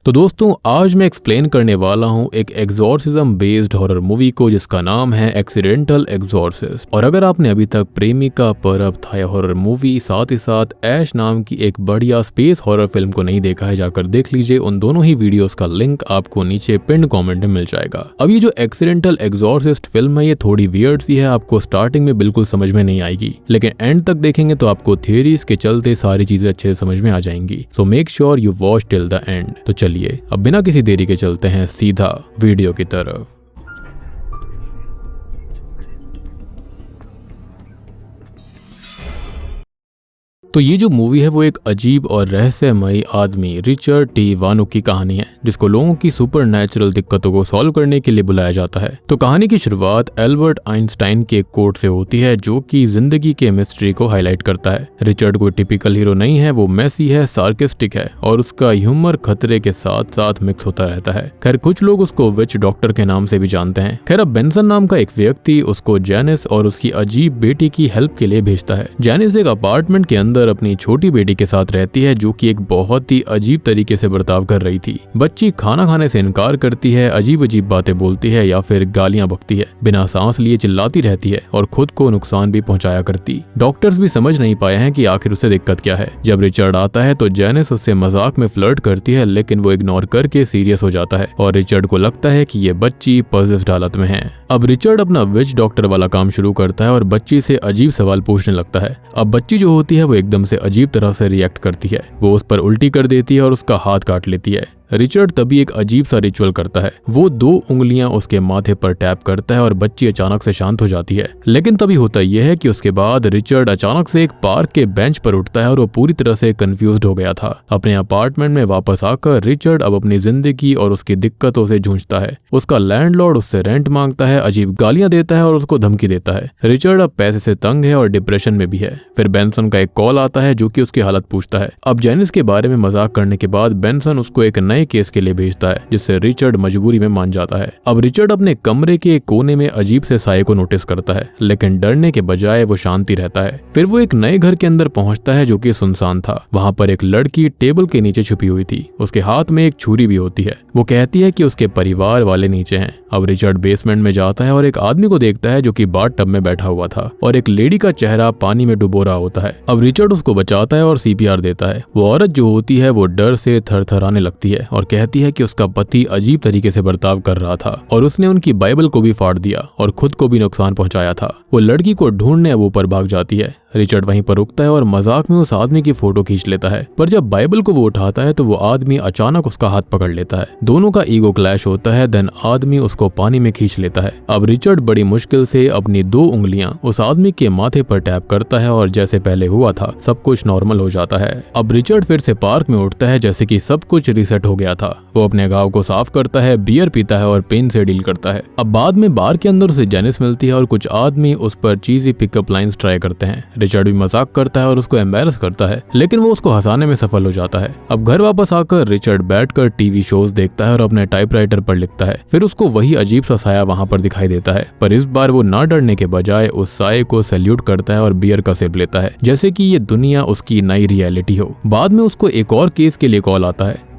तो दोस्तों आज मैं एक्सप्लेन करने वाला हूँ एक एग्जॉर्सिज्म बेस्ड हॉरर मूवी को जिसका नाम है एक्सीडेंटल एग्जॉर्सिस्ट। और अगर आपने अभी तक प्रेमिका परब था हॉरर मूवी साथ ही साथ ऐश नाम की एक बढ़िया स्पेस हॉरर फिल्म को नहीं देखा है जाकर देख लीजिए। उन दोनों ही वीडियोस का लिंक आपको नीचे पिन कमेंट में मिल जाएगा। अब ये जो एक्सीडेंटल एग्जॉर्सिस्ट फिल्म है ये थोड़ी वियर्ड सी है, आपको स्टार्टिंग में बिल्कुल समझ में नहीं आएगी, लेकिन एंड तक देखेंगे तो आपको थियरीज के चलते सारी चीजें अच्छे से समझ में आ जाएंगी। So make sure you watch till the end. तो चलिए अब बिना किसी देरी के चलते हैं सीधा वीडियो की तरफ। तो ये जो मूवी है वो एक अजीब और रहस्यमयी आदमी रिचर्ड टी वानो की कहानी है जिसको लोगों की सुपरनैचुरल दिक्कतों को सॉल्व करने के लिए बुलाया जाता है। तो कहानी की शुरुआत एल्बर्ट आइंस्टाइन के कोट से होती है जो कि जिंदगी के मिस्ट्री को हाईलाइट करता है। रिचर्ड कोई टिपिकल हीरो नहीं है, वो मेसी है, सार्केस्टिक है और उसका ह्यूमर खतरे के साथ साथ मिक्स होता रहता है। खैर कुछ लोग उसको विच डॉक्टर के नाम से भी जानते हैं। खैर अब बेंसन नाम का एक व्यक्ति उसको जैनिस और उसकी अजीब बेटी की हेल्प के लिए भेजता है। जैनिस एक अपार्टमेंट के अंदर अपनी छोटी बेटी के साथ रहती है जो कि एक बहुत ही अजीब तरीके से बर्ताव कर रही थी। बच्ची खाना खाने से इनकार करती है, अजीब अजीब बातें बोलती है या फिर गालियां बकती है, बिना सांस लिए चिल्लाती रहती है और खुद को नुकसान भी पहुंचाया करती। डॉक्टर्स भी समझ नहीं पाए हैं कि आखिर उसे दिक्कत क्या है। जब रिचर्ड आता है तो जैनिस उससे मजाक में फ्लर्ट करती है लेकिन वो इग्नोर करके सीरियस हो जाता है और रिचर्ड को लगता है कि ये बच्ची पॉजिटिव हालत में है। अब रिचर्ड अपना विच डॉक्टर वाला काम शुरू करता है और बच्ची से अजीब सवाल पूछने लगता है। अब बच्ची जो होती है वो एकदम से अजीब तरह से रिएक्ट करती है, वो उस पर उल्टी कर देती है और उसका हाथ काट लेती है। रिचर्ड तभी एक अजीब सा रिचुअल करता है, वो 2 उंगलियां उसके माथे पर टैप करता है और बच्ची अचानक से शांत हो जाती है। लेकिन तभी होता यह है कि उसके बाद रिचर्ड अचानक से एक पार्क के बेंच पर उठता है और वो पूरी तरह से कंफ्यूज्ड हो गया था। अपने अपार्टमेंट में वापस आकर रिचर्ड अब अपनी जिंदगी और उसकी दिक्कतों से जूझता है। उसका लैंडलॉर्ड उससे रेंट मांगता है, अजीब गालियां देता है और उसको धमकी देता है। रिचर्ड अब पैसे से तंग है और डिप्रेशन में भी है। फिर बेंसन का एक कॉल आता है जो कि उसकी हालत पूछता है। अब जैनिस के बारे में मजाक करने के बाद बेंसन उसको एक नए केस के लिए भेजता है जिससे रिचर्ड मजबूरी में मान जाता है। अब रिचर्ड अपने कमरे के एक कोने में अजीब से साये को नोटिस करता है लेकिन डरने के बजाय वो शांति रहता है। फिर वो एक नए घर के अंदर पहुंचता है जो कि सुनसान था। वहां पर एक लड़की टेबल के नीचे छुपी हुई थी, उसके हाथ में एक छुरी भी होती है। वो कहती है कि उसके परिवार वाले नीचे हैं। अब रिचर्ड बेसमेंट में जाता है और एक आदमी को देखता है जो कि बाथ टब में बैठा हुआ था और एक लेडी का चेहरा पानी में डुबो रहा होता है। अब रिचर्ड उसको बचाता है और CPR देता है। वो औरत जो होती है वो डर से थरथराने लगती है और कहती है कि उसका पति अजीब तरीके से बर्ताव कर रहा था और उसने उनकी बाइबल को भी फाड़ दिया और खुद को भी नुकसान पहुंचाया था। वो लड़की को ढूंढने अब ऊपर भाग जाती है। रिचर्ड वहीं पर रुकता है और मजाक में उस आदमी की फोटो खींच लेता है, पर जब बाइबल को वो उठाता है तो वो आदमी अचानक उसका हाथ पकड़ लेता है। दोनों का ईगो क्लैश होता है। देन आदमी उसको पानी में खींच लेता है। अब रिचर्ड बड़ी मुश्किल से अपनी 2 उंगलियां उस आदमी के माथे पर टैप करता है और जैसे पहले हुआ था सब कुछ नॉर्मल हो जाता है। अब रिचर्ड फिर से पार्क में उठता है जैसे कि सब कुछ रीसेट हो गया था। वो अपने घाव को साफ करता है, बियर पीता है और पेन से डील करता है। अब बाद में बार के अंदर उसे जेनिस मिलती है और कुछ आदमी उस पर चीजी पिकअप लाइंस ट्राई करते हैं। रिचर्ड भी मजाक करता है और उसको एम्बैरस करता है लेकिन वो उसको हंसाने में सफल हो जाता है। अब घर वापस आकर रिचर्ड बैठकर टीवी शोज देखता है और अपने टाइपराइटर पर लिखता है। फिर उसको वही अजीब सा साया वहां पर दिखाई देता है, पर इस बार वो ना डरने के बजाय उस साये को सैल्यूट करता है और बियर का सिप लेता है जैसे कि ये दुनिया उसकी नई रियलिटी हो। बाद में उसको एक और केस के लिए कॉल आता है।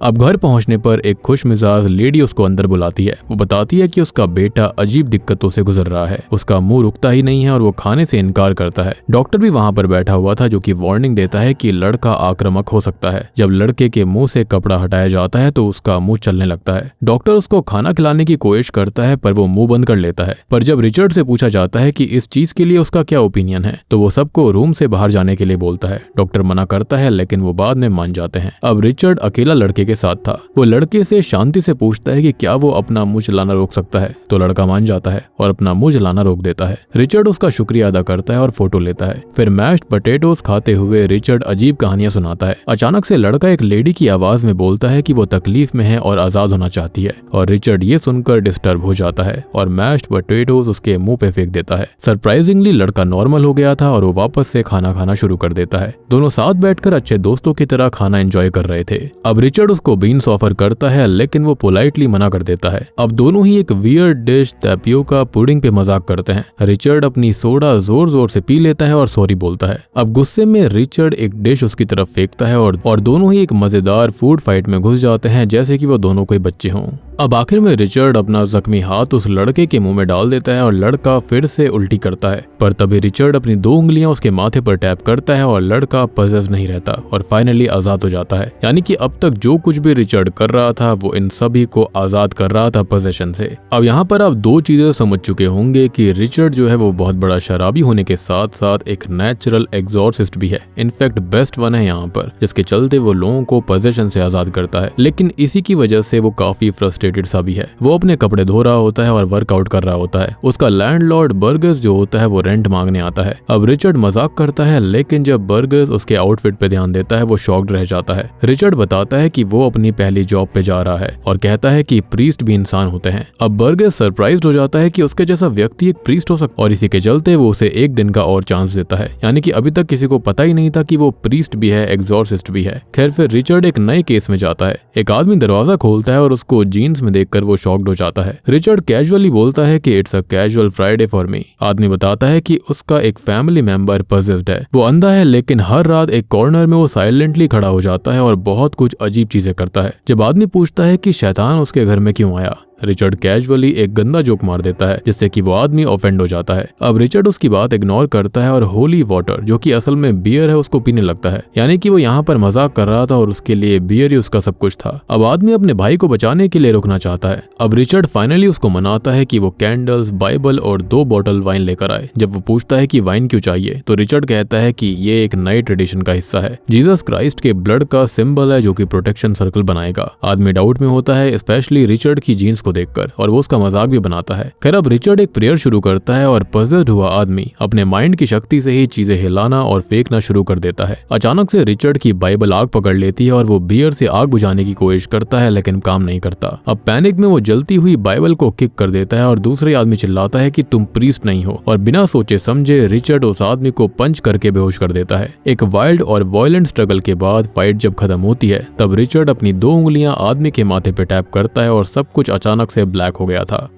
अब घर पहुंचने पर एक खुशमिजाज लेडी उसको अंदर बुलाती है। वो बताती है कि उसका बेटा अजीब दिक्कतों से गुजर रहा है, उसका मुंह रुकता ही नहीं है और वो खाने से इनकार करता है। डॉक्टर भी वहां पर बैठा हुआ था जो कि वार्निंग देता है कि लड़का आक्रामक हो सकता है। जब लड़के के मुंह से कपड़ा हटाया जाता है तो उसका मुंह चलने लगता है। डॉक्टर उसको खाना खिलाने की कोशिश करता है पर वो मुंह बंद कर लेता है। पर जब रिचर्ड से पूछा जाता है कि इस चीज के लिए उसका क्या ओपिनियन है तो वो सबको रूम से बाहर जाने के लिए बोलता है। डॉक्टर मना करता है लेकिन वो बाद में मान जाते हैं। अब रिचर्ड अकेला लड़के के साथ था। वो लड़के से शांति से पूछता है कि क्या वो अपना मुंह जलाना रोक सकता है तो लड़का मान जाता है और अपना मुंह जलाना रोक देता है। रिचर्ड उसका शुक्रिया अदा करता है और फोटो लेता है। फिर मैश्ड पोटैटोस खाते हुए रिचर्ड अजीब कहानियां सुनाता है। अचानक से लड़का एक लेडी की आवाज में बोलता है कि वो तकलीफ में है और आजाद होना चाहती है और रिचर्ड ये सुनकर डिस्टर्ब हो जाता है और मैश्ड पोटैटोस उसके मुंह पे फेंक देता है। सरप्राइजिंगली लड़का नॉर्मल हो गया था और वो वापस से खाना खाना शुरू कर देता है। दोनों साथ बैठकर अच्छे दोस्तों की तरह खाना एंजॉय कर रहे थे। अब रिचर्ड उस उसको बीन्स ऑफर करता है लेकिन वो पोलाइटली मना कर देता है। अब दोनों ही एक वियर्ड डिश टैपियोका पुडिंग पे मजाक करते हैं। रिचर्ड अपनी सोडा जोर जोर से पी लेता है और सॉरी बोलता है। अब गुस्से में रिचर्ड एक डिश उसकी तरफ फेंकता है और दोनों ही एक मजेदार फूड फाइट में घुस जाते हैं जैसे कि वो दोनों कोई बच्चे हों। अब आखिर में रिचर्ड अपना जख्मी हाथ उस लड़के के मुंह में डाल देता है और लड़का फिर से उल्टी करता है, पर तभी रिचर्ड अपनी 2 उंगलियां उसके माथे पर टैप करता है और लड़का पजेस नहीं रहता और फाइनली आजाद हो जाता है। यानी कि अब तक जो कुछ भी रिचर्ड कर रहा था वो इन सभी को आजाद कर रहा था पोजेशन से। अब यहाँ पर आप 2 चीजें समझ चुके होंगे कि रिचर्ड जो है वो बहुत बड़ा शराबी होने के साथ साथ एक नेचुरल एग्जॉर्सिस्ट भी है। इनफैक्ट बेस्ट वन है यहाँ पर, जिसके चलते वो लोगों को पोजेशन से आजाद करता है। लेकिन इसी की वजह से वो काफी फ्रस्ट्रेटेड सा भी है। वो अपने कपड़े धो रहा होता है और वर्कआउट कर रहा होता है। उसका लैंडलॉर्ड बर्गर्स जो होता है वो रेंट मांगने आता है। अब रिचर्ड मजाक करता है लेकिन जब बर्गर्स उसके आउटफिट पे ध्यान देता है वो शॉक्ड रह जाता है। रिचर्ड बताता है कि वो अपनी पहली जॉब पे जा रहा है और कहता है कि प्रीस्ट भी इंसान होते हैं। अब बर्गर्स सरप्राइज्ड हो जाता है कि उसके जैसा व्यक्ति एक प्रीस्ट हो सकता, और इसी के चलते वो उसे 1 दिन का और चांस देता है। यानी कि अभी तक किसी को पता ही नहीं था कि वो प्रीस्ट भी है, एग्जॉर्सिस्ट भी है। खैर फिर रिचर्ड एक नए केस में जाता है। एक आदमी दरवाजा खोलता है और उसको जीन्स में देखकर वो शॉक्ड हो जाता है। रिचर्ड कैजुअली बोलता है कि it's a casual Friday for me. आदमी बताता है कि उसका एक फैमिली मेंबर पजेस्ड है। वो अंधा है लेकिन हर रात एक कॉर्नर में वो साइलेंटली खड़ा हो जाता है और बहुत कुछ अजीब चीजें करता है। जब आदमी पूछता है कि शैतान उसके घर में क्यों आया, रिचर्ड कैजुअली एक गंदा जोक मार देता है जिससे कि वो आदमी ऑफेंड हो जाता है। अब रिचर्ड उसकी बात इग्नोर करता है और होली वाटर जो कि असल में बियर है उसको पीने लगता है। यानी कि वो यहाँ पर मजाक कर रहा था और उसके लिए बियर ही उसका सब कुछ था। अब आदमी अपने भाई को बचाने के लिए रुकना चाहता है। अब रिचर्ड फाइनली उसको मनाता है कि वो कैंडल्स, बाइबल और 2 बॉटल वाइन लेकर आए। जब वो पूछता है कि वाइन क्यों चाहिए तो रिचर्ड कहता है कि ये एक नए ट्रेडिशन का हिस्सा है। जीसस क्राइस्ट के ब्लड का सिंबल है जो कि प्रोटेक्शन सर्कल बनाएगा। आदमी डाउट में होता है, स्पेशली रिचर्ड की जीन्स को देखकर, और वो उसका मजाक भी बनाता है। खैर अब रिचर्ड एक प्रेयर शुरू करता है और पजेस्ड हुआ आदमी अपने माइंड की शक्ति से ही चीजें हिलाना और फेंकना शुरू कर देता है। अचानक से रिचर्ड की बाइबल आग पकड़ लेती है और वो बियर से आग बुझाने की कोशिश करता है लेकिन काम नहीं करता। अब पैनिक में वो जलती हुई बाइबल को किक कर देता है और दूसरे आदमी चिल्लाता है कि तुम प्रीस्ट नहीं हो, और बिना सोचे समझे रिचर्ड उस आदमी को पंच करके बेहोश कर देता है। एक वाइल्ड और वायलेंट स्ट्रगल के बाद फाइट जब खत्म होती है तब रिचर्ड अपनी 2 उंगलियां आदमी के माथे पे टैप करता है और सब कुछ अचानक से ब्लैक हो गया था।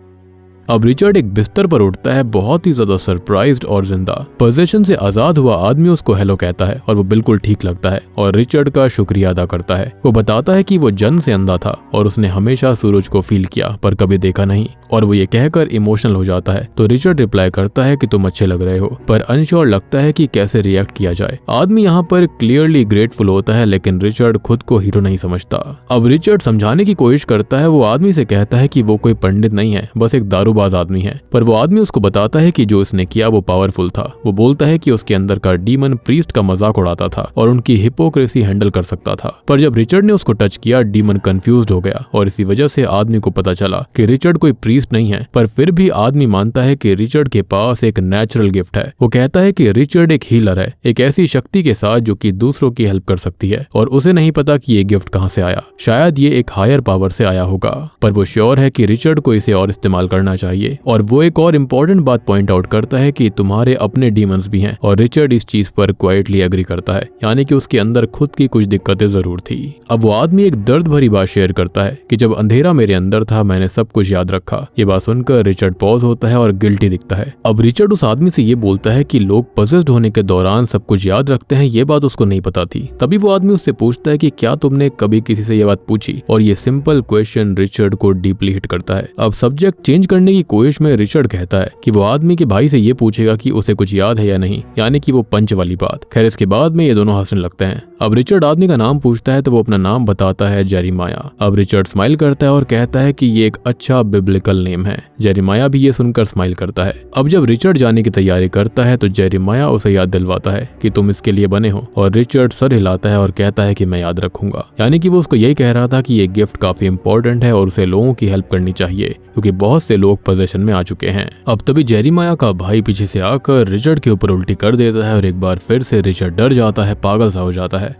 अब रिचर्ड एक बिस्तर पर उठता है, बहुत ही ज्यादा सरप्राइज्ड और जिंदा। पोजेशन से आजाद हुआ आदमी उसको हेलो कहता है और वो बिल्कुल ठीक लगता है और रिचर्ड का शुक्रिया अदा करता है। वो बताता है कि वो जन्म से अंधा था और उसने हमेशा सूरज को फील किया पर कभी देखा नहीं, और वो ये कहकर इमोशनल हो जाता है। तो रिचर्ड रिप्लाई करता है कि तुम अच्छे लग रहे हो, पर अनश्योर लगता है कि कैसे रिएक्ट किया जाए। आदमी यहाँ पर क्लियरली ग्रेटफुल होता है लेकिन रिचर्ड खुद को हीरो नहीं समझता। अब रिचर्ड समझाने की कोशिश करता है। वो आदमी से कहता है कि वो कोई पंडित नहीं है, बस एक दारूबाज आदमी है। पर वो आदमी उसको बताता है कि जो उसने किया वो पावरफुल था। वो बोलता है कि उसके अंदर का डीमन प्रीस्ट का मजाक उड़ाता था और उनकी हिपोक्रेसी हैंडल कर सकता था। पर जब रिचर्ड ने उसको टच किया डीमन कंफ्यूज्ड हो गया और इसी वजह से आदमी को पता चला कि रिचर्ड कोई प्रीस्ट नहीं है। पर फिर भी आदमी मानता है कि रिचर्ड के पास एक नेचुरल गिफ्ट है। वो कहता है कि रिचर्ड एक हीलर है, एक ऐसी शक्ति के साथ जो कि दूसरों की हेल्प कर सकती है, और उसे नहीं पता कि ये गिफ्ट कहां से आया। शायद ये एक हायर पावर से आया होगा, पर वो श्योर है कि रिचर्ड को इसे और इस्तेमाल करना चाहिए। और वो एक और इम्पोर्टेंट बात पॉइंट आउट करता है कि तुम्हारे अपने डीमंस भी हैं, और रिचर्ड इस चीज पर क्वाइटली एग्री करता है, यानी कि उसके अंदर खुद की कुछ दिक्कतें जरूर थी। अब वो आदमी एक दर्द भरी बात शेयर करता है कि जब अंधेरा मेरे अंदर था मैंने सब कुछ याद रखा। ये बात सुनकर रिचर्ड पॉज होता है और गिल्टी दिखता है। अब रिचर्ड उस आदमी से ये बोलता है कि लोग पजेस्ड होने के दौरान सब कुछ याद रखते हैं, ये बात उसको नहीं पता थी। तभी वो आदमी उससे पूछता है कि क्या तुमने कभी किसी से ये बात पूछी, और ये सिंपल क्वेश्चन रिचर्ड को डीपली हिट करता है। अब सब्जेक्ट चेंज करने की कोशिश में रिचर्ड कहता है कि वो आदमी के भाई से ये पूछेगा कि उसे कुछ याद है या नहीं, यानी कि वो पंच वाली बात। खैर इसके बाद में ये दोनों हंसने लगते हैं। अब रिचर्ड आदमी का नाम पूछता है तो वो अपना नाम बताता है, जेरेमाया। अब रिचर्ड स्माइल करता है और कहता है कि ये एक अच्छा बिब्लिकल नेम है। जेरेमाया भी ये सुनकर स्माइल करता है। अब जब रिचर्ड जाने की तैयारी करता है तो जेरेमाया उसे याद दिलवाता है कि तुम इसके लिए बने हो, और रिचर्ड सर हिलाता है और कहता है कि मैं याद रखूंगा। यानी कि वो उसको यही कह रहा था कि ये गिफ्ट काफी इंपॉर्टेंट है और उसे लोगों की हेल्प करनी चाहिए क्योंकि बहुत से लोग पोजीशन में आ चुके हैं। अब तभी जेरेमाया का भाई पीछे से आकर रिचर्ड के ऊपर उल्टी कर देता है और एक बार फिर से रिचर्ड डर जाता है, पागल सा हो जाता है।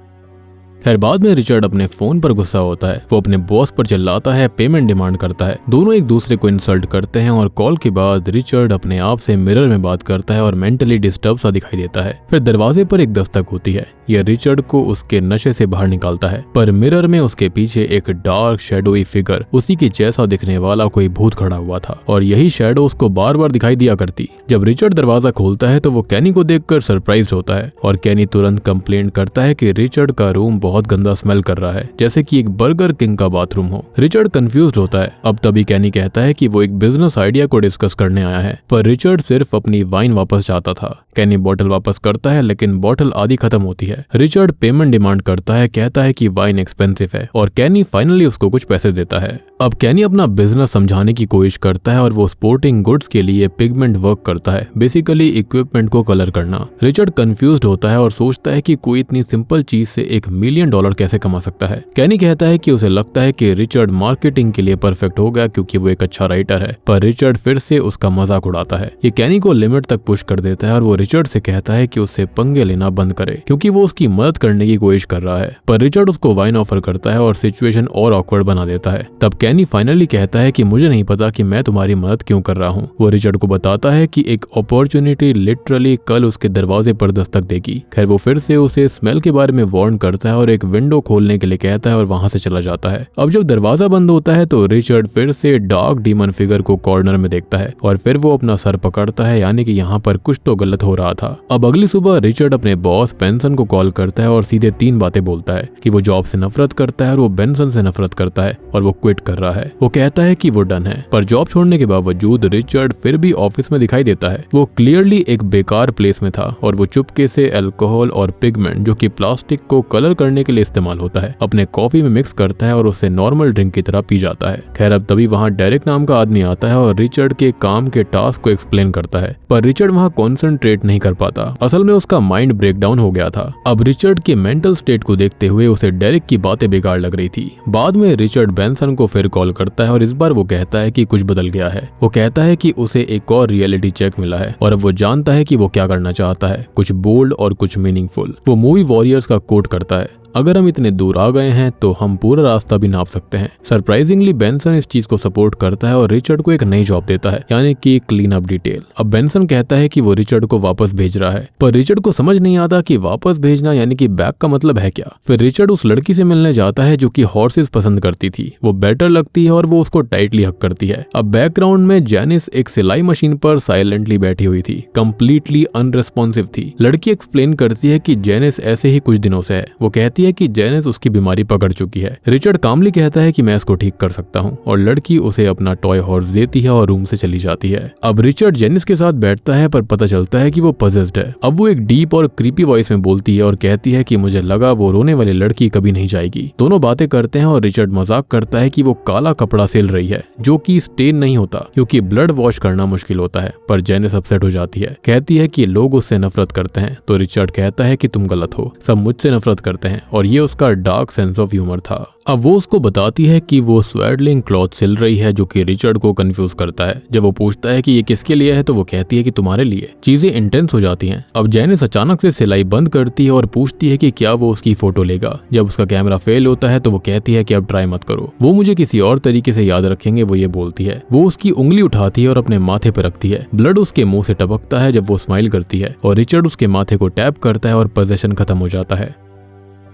खैर बाद में रिचर्ड अपने फोन पर गुस्सा होता है, वो अपने बॉस पर चिल्लाता है, पेमेंट डिमांड करता है। दोनों एक दूसरे को इंसल्ट करते हैं और कॉल के बाद रिचर्ड अपने आप से मिरर में बात करता है और मेंटली डिस्टर्ब सा दिखाई देता है। फिर दरवाजे पर एक दस्तक होती है, यह रिचर्ड को उसके नशे से बाहर निकालता है, पर मिरर में उसके पीछे एक डार्क शैडोई फिगर, उसी के जैसा दिखने वाला कोई भूत खड़ा हुआ था और यही शैडो उसको बार बार दिखाई दिया करती। जब रिचर्ड दरवाजा खोलता है तो वो कैनी को देखकर सरप्राइज होता है और कैनी तुरंत कंप्लेंट करता है कि रिचर्ड का रूम बहुत गंदा स्मेल कर रहा है, जैसे कि एक बर्गर किंग का बाथरूम हो। रिचर्ड कंफ्यूज्ड होता है। अब तभी कैनी कहता है कि वो एक बिजनेस आइडिया को डिस्कस करने आया है, पर रिचर्ड सिर्फ अपनी वाइन वापस चाहता था। कैनी बोतल वापस करता है लेकिन बोतल आधी खत्म होती है। रिचर्ड पेमेंट डिमांड करता है, कहता है कि वाइन एक्सपेंसिव है और कैनी फाइनली उसको कुछ पैसे देता है। अब कैनी अपना बिजनेस समझाने की कोशिश करता है और वो स्पोर्टिंग गुड्स के लिए पिगमेंट वर्क करता है, बेसिकली इक्विपमेंट को कलर करना। रिचर्ड कंफ्यूज्ड होता है और सोचता है कि कोई इतनी सिंपल चीज से $1 मिलियन कैसे कमा सकता है। कैनी कहता है कि उसे लगता है कि रिचर्ड मार्केटिंग के लिए परफेक्ट होगा क्योंकि वो एक अच्छा राइटर है, पर रिचर्ड फिर से उसका मजाक उड़ाता है। ये कैनी को लिमिट तक पुश कर देता है और वो रिचर्ड से कहता है कि उससे पंगे लेना बंद करे क्योंकि वो उसकी मदद करने की कोशिश कर रहा है, पर रिचर्ड उसको वाइन ऑफर करता है और सिचुएशन और ऑकवर्ड बना देता है। तब कैनी फाइनली कहता है कि मुझे नहीं पता कि मैं तुम्हारी मदद क्यों कर रहा हूँ। वो रिचर्ड को बताता है कि एक अपॉर्चुनिटी लिटरली कल उसके दरवाजे पर दस्तक देगी। खैर वो फिर से उसे स्मेल के बारे में वार्न करता है और एक विंडो खोलने के लिए कहता है और वहां से चला जाता है। अब जब दरवाजा बंद होता है तो रिचर्ड फिर से डार्क डीमन फिगर को कॉर्नर में देखता है और फिर वो अपना सर पकड़ता है, यानी कि यहाँ पर कुछ तो गलत हो रहा था। अब अगली सुबह रिचर्ड अपने बॉस बेंसन को कॉल करता है और सीधे 3 बातें बोलता है कि वो जॉब से नफरत करता है और वो बेंसन से नफरत करता है और वो क्विट कर रहा है। वो कहता है कि वो डन है, पर जॉब छोड़ने के बावजूद रिचर्ड फिर भी ऑफिस में दिखाई देता है। वो क्लियरली एक बेकार प्लेस में था और वो चुपके से अल्कोहल और पिगमेंट, जो कि प्लास्टिक को कलर करने के लिए इस्तेमाल होता है, अपने कॉफी में मिक्स करता है और उसे नॉर्मल ड्रिंक की तरह पी जाता है। खैर अब तभी वहाँ डेरेक नाम का आदमी आता है और रिचर्ड के काम के टास्क को एक्सप्लेन करता है, पर रिचर्ड वहाँ कॉन्सेंट्रेट नहीं कर पाता। असल में उसका माइंड ब्रेकडाउन हो गया था। अब रिचर्ड के मेंटल स्टेट को देखते हुए उसे डेरेक की बातें बेकार लग रही थी। बाद में रिचर्ड बेंसन को फिर कॉल करता है और इस बार वो कहता है कि कुछ बदल गया है। वो कहता है कि उसे एक और रियलिटी चेक मिला है और अब वो जानता है कि वो क्या करना चाहता है, कुछ बोल्ड और कुछ मीनिंगफुल। वो मूवी वॉरियर्स का कोट करता है, अगर हम इतने दूर आ गए हैं तो हम पूरा रास्ता भी नाप सकते हैं। सरप्राइजिंगली बेंसन इस चीज को सपोर्ट करता है और रिचर्ड को एक नई जॉब देता है, यानी कि क्लीन अप डिटेल। अब बेंसन कहता है कि वो रिचर्ड को वापस भेज रहा है, पर रिचर्ड को समझ नहीं आता कि वापस भेजना यानी कि बैक का मतलब है क्या। फिर रिचर्ड उस लड़की से मिलने जाता है जो कि हॉर्सेस पसंद करती थी। वो बेटर लगती है और वो उसको टाइटली हक करती है। अब बैकग्राउंड में जेनिस एक सिलाई मशीन पर साइलेंटली बैठी हुई थी, कंप्लीटली अनरेस्पॉन्सिव थी। लड़की एक्सप्लेन करती है कि जेनिस ऐसे ही कुछ दिनों से है। वो कहती है कि जेनिस उसकी बीमारी पकड़ चुकी है। रिचर्ड कामली कहता है कि मैं इसको ठीक कर सकता हूँ और लड़की उसे अपना टॉय हॉर्स देती है और रूम से चली जाती है। अब रिचर्ड जेनिस के साथ बैठता है पर पता चलता है कि वो पजेस्ड है। अब वो एक डीप और क्रीपी वॉइस में बोलती है और कहती है कि मुझे लगा वो रोने वाली लड़की कभी नहीं जाएगी। दोनों बातें करते हैं और रिचर्ड मजाक करता है कि वो काला कपड़ा सिल रही है जो कि स्टेन नहीं होता क्योंकि ब्लड वॉश करना मुश्किल होता है। पर जेनिस अपसेट हो जाती है, कहती है कि लोग उससे नफरत करते हैं। तो रिचर्ड कहता है कि तुम गलत हो, सब मुझसे नफरत करते हैं और ये उसका डार्क सेंस ऑफ ह्यूमर था। अब वो उसको बताती है कि वो स्वेडलिंग क्लॉथ सिल रही है जो कि रिचर्ड को कंफ्यूज करता है। जब वो पूछता है कि ये किसके लिए है तो वो कहती है कि तुम्हारे लिए। चीजें इंटेंस हो जाती हैं। अब जेनिस अचानक से सिलाई बंद करती है और पूछती है कि क्या वो उसकी फोटो लेगा। जब उसका कैमरा फेल होता है तो वो कहती है कि अब ट्राई मत करो, वो मुझे किसी और तरीके से याद रखेंगे, वो ये बोलती है। वो उसकी उंगली उठाती है और अपने माथे पर रखती है। ब्लड उसके मुंह से टपकता है जब वो स्माइल करती है और रिचर्ड उसके माथे को टैप करता है और पोजेशन खत्म हो जाता है।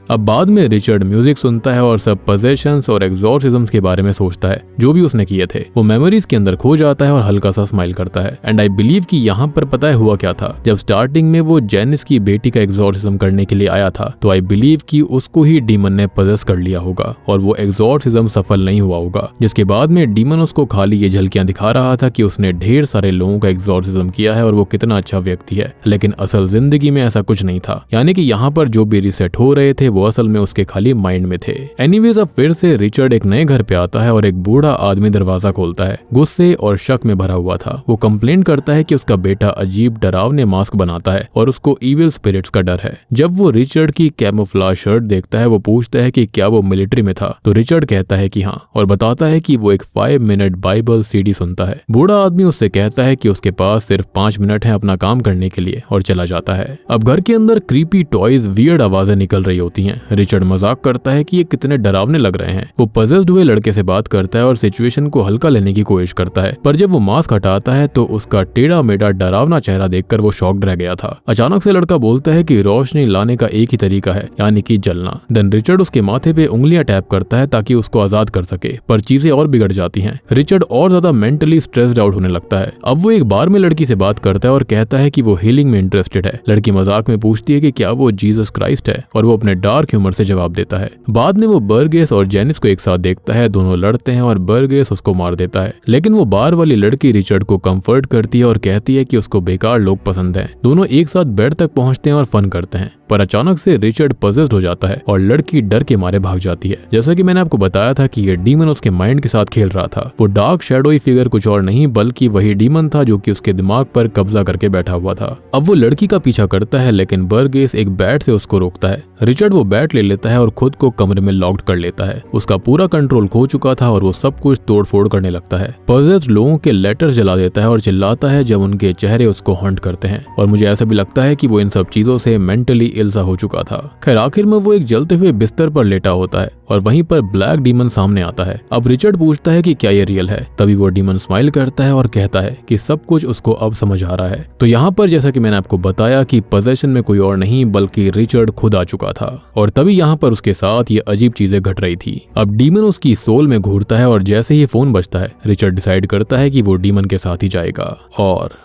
अब बाद में रिचर्ड म्यूजिक सुनता है और सब पोजेशंस और एग्जॉर्सिज्म्स के बारे में सोचता है जो भी उसने किए थे। वो मेमोरीज के अंदर खो जाता है और हल्का सा स्माइल करता है। एंड आई बिलीव कि यहाँ पर पता है हुआ क्या था। जब स्टार्टिंग में वो जेनिस की बेटी का एग्जॉर्सिज्म करने के लिए आया था तो आई बिलीव कि उसको ही डीमन ने पजेस कर लिया होगा और वो एग्जॉर्सिज्म सफल नहीं हुआ होगा, जिसके बाद में डीमन उसको खाली ये झलकियां दिखा रहा था कि उसने ढेर सारे लोगों का एग्जॉर्सिज्म किया है और वो कितना अच्छा व्यक्ति है, लेकिन असल जिंदगी में ऐसा कुछ नहीं था। यानी कि यहाँ पर जो भी रिसेट हो रहे थे वो असल में उसके खाली माइंड में थे। एनीवेज अब फिर से रिचर्ड एक नए घर पे आता है और एक बूढ़ा आदमी दरवाजा खोलता है, गुस्से और शक में भरा हुआ था। वो कंप्लेन करता है कि उसका बेटा अजीब डरावने मास्क बनाता है और उसको इविल स्पिरिट्स का डर है। जब वो रिचर्ड की कैमोफ्लेज शर्ट देखता है वो पूछता है कि क्या वो मिलिट्री में था, तो रिचर्ड कहता है कि हाँ और बताता है कि वो एक 5 मिनट बाइबल सीडी सुनता है। बूढ़ा आदमी उससे कहता है कि उसके पास सिर्फ 5 मिनट है अपना काम करने के लिए और चला जाता है। अब घर के अंदर क्रीपी टॉयज वियर्ड आवाजें निकल रही होती हैं हैं। रिचर्ड मजाक करता है कि ये कितने डरावने लग रहे हैं। वो पजेस्ड हुए लड़के से बात करता है और सिचुएशन को हल्का लेने की कोशिश करता है, पर जब वो मास्क हटाता है तो उसका टेढ़ा मेढ़ा डरावना चेहरा देखकर वो शॉक्ड रह गया था। अचानक से लड़का बोलता है कि रोशनी लाने का एक ही तरीका है, यानी कि जलना। देन रिचर्ड उसके माथे पे उंगलियां टैप करता है ताकि उसको आजाद कर सके, पर चीजें और बिगड़ जाती हैं। रिचर्ड और ज्यादा मेंटली स्ट्रेस्ड आउट होने लगता है। अब वो एक बार में लड़की से बात करता है और कहता है कि वो हीलिंग में इंटरेस्टेड है। लड़की मजाक में पूछती है कि क्या वो जीसस क्राइस्ट है, और वो अपने डार्क ह्यूमर से जवाब देता है। बाद में वो बर्गेस और जेनिस को एक साथ देखता है। दोनों लड़ते हैं और बर्गेस उसको मार देता है, लेकिन वो बार वाली लड़की रिचर्ड को कंफर्ट करती है और कहती है कि उसको बेकार लोग पसंद हैं। दोनों एक साथ बेड तक पहुंचते हैं और फन करते हैं, पर अचानक से रिचर्ड पजेस्ड हो जाता है और लड़की डर के मारे भाग जाती है। जैसा कि मैंने आपको बताया था कि ये डीमन उसके माइंड के साथ खेल रहा था। वो डार्क शैडोई फिगर कुछ और नहीं बल्कि वही डीमन था जो कि उसके दिमाग पर कब्जा करके बैठा हुआ था। अब वो लड़की का पीछा करता है, लेकिन बर्गेस एक बैट से उसको रोकता है। रिचर्ड वो बैट ले लेता है और खुद को कमरे में लॉक्ड कर लेता है। उसका पूरा कंट्रोल खो चुका था और वो सब कुछ तोड़फोड़ करने लगता है। पजेस्ड लोगों के लेटर्स जला देता है और चिल्लाता है जब उनके चेहरे उसको हंट करते हैं, और मुझे ऐसा भी लगता है कि वो इन सब चीजों से मेंटली इल सा हो चुका था। खैर आखिर में वो एक जलते हुए बिस्तर पर लेटा होता है और वहीं पर ब्लैक डीमन सामने आता है। अब रिचर्ड पूछता है कि क्या ये रियल है। तभी वो डीमन स्माइल करता है और कहता है कि सब कुछ उसको अब समझ आ रहा है। तो यहाँ पर जैसा कि मैंने आपको बताया कि पोजेशन में कोई और नहीं बल्कि रिचर्ड खुद आ चुका था, और तभी यहाँ पर उसके साथ ये अजीब चीजें घट रही थी। अब डीमन उसकी सोल में घूरता है और जैसे ही फोन बजता है रिचर्ड डिसाइड करता है कि वो डीमन के साथ ही जाएगा, और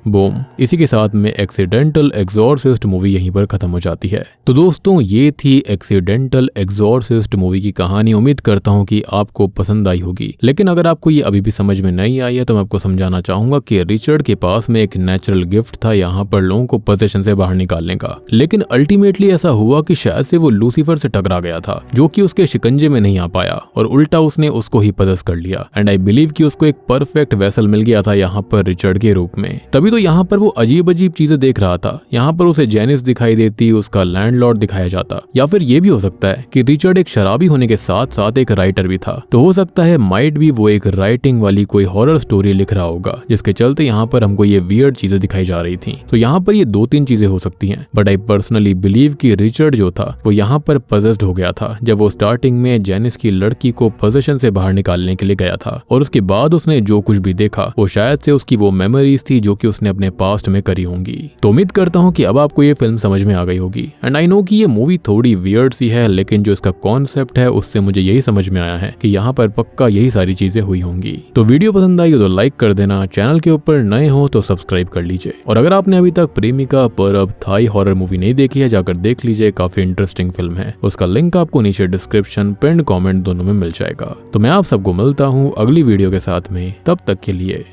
बूम, इसी के साथ में एक्सीडेंटल एग्जॉर्सिस्ट मूवी यहीं पर खत्म हो जाती है। तो दोस्तों ये थी एक्सीडेंटल एग्जॉर्सिस्ट मूवी की कहानी। उम्मीद करता हूँ कि आपको पसंद आई होगी, लेकिन अगर आपको ये अभी भी समझ में नहीं आई है तो मैं आपको समझाना चाहूंगा कि रिचर्ड के पास में एक नेचुरल गिफ्ट था यहाँ पर लोगों को पोजीशन से बाहर निकालने का, लेकिन अल्टीमेटली ऐसा हुआ कि शायद से वो लूसीफर से टकरा गया था जो कि उसके शिकंजे में नहीं आ पाया और उल्टा उसने उसको ही पदस कर लिया। एंड आई बिलीव कि उसको एक परफेक्ट वेसल मिल गया था यहाँ पर रिचर्ड के रूप में। तभी तो यहाँ पर वो अजीब अजीब चीजें देख रहा था। यहाँ पर उसे जेनिस दिखाई देती, उसका लैंडलॉर्ड दिखाया जाता, या फिर ये भी हो सकता है कि रिचर्ड एक शराबी होने के साथ साथ एक राइटर भी था। तो हो सकता है माइट भी वो एक राइटिंग वाली कोई हॉरर स्टोरी लिख रहा होगा जिसके चलते यहाँ पर हमको ये वियर्ड चीजें दिखाई जा रही थी। तो यहाँ पर ये 2-3 चीजें हो सकती हैं, बट आई पर्सनली बिलीव कि रिचर्ड जो था वो यहाँ पर पजेस्ड हो गया था जब वो स्टार्टिंग में जेनिस की लड़की को पोजीशन से बाहर निकालने के लिए गया था, और उसके बाद उसने जो कुछ भी देखा वो शायद से उसकी वो मेमोरीज थी जो कि उसने अपने पास्ट में करी होंगी। तो उम्मीद करता हूँ कि अब आपको ये फिल्म समझ में आ गई होगी। एंड आई नो कि ये मूवी थोड़ी वियर्ड सी है, लेकिन जो इसका कॉन्सेप्ट है उससे मुझे यही समझ में आया है कि यहाँ पर पक्का यही सारी चीजें हुई होंगी। तो वीडियो पसंद आई हो तो लाइक कर देना, चैनल के ऊपर नए हो तो सब्सक्राइब कर लीजिए, और अगर आपने अभी तक प्रेमिका परब थाई हॉरर मूवी नहीं देखी है जाकर देख लीजिए, काफी इंटरेस्टिंग फिल्म है। उसका लिंक आपको नीचे डिस्क्रिप्शन, पिन कमेंट दोनों में मिल जाएगा। तो मैं आप सबको मिलता हूँ अगली वीडियो के साथ में, तब तक के लिए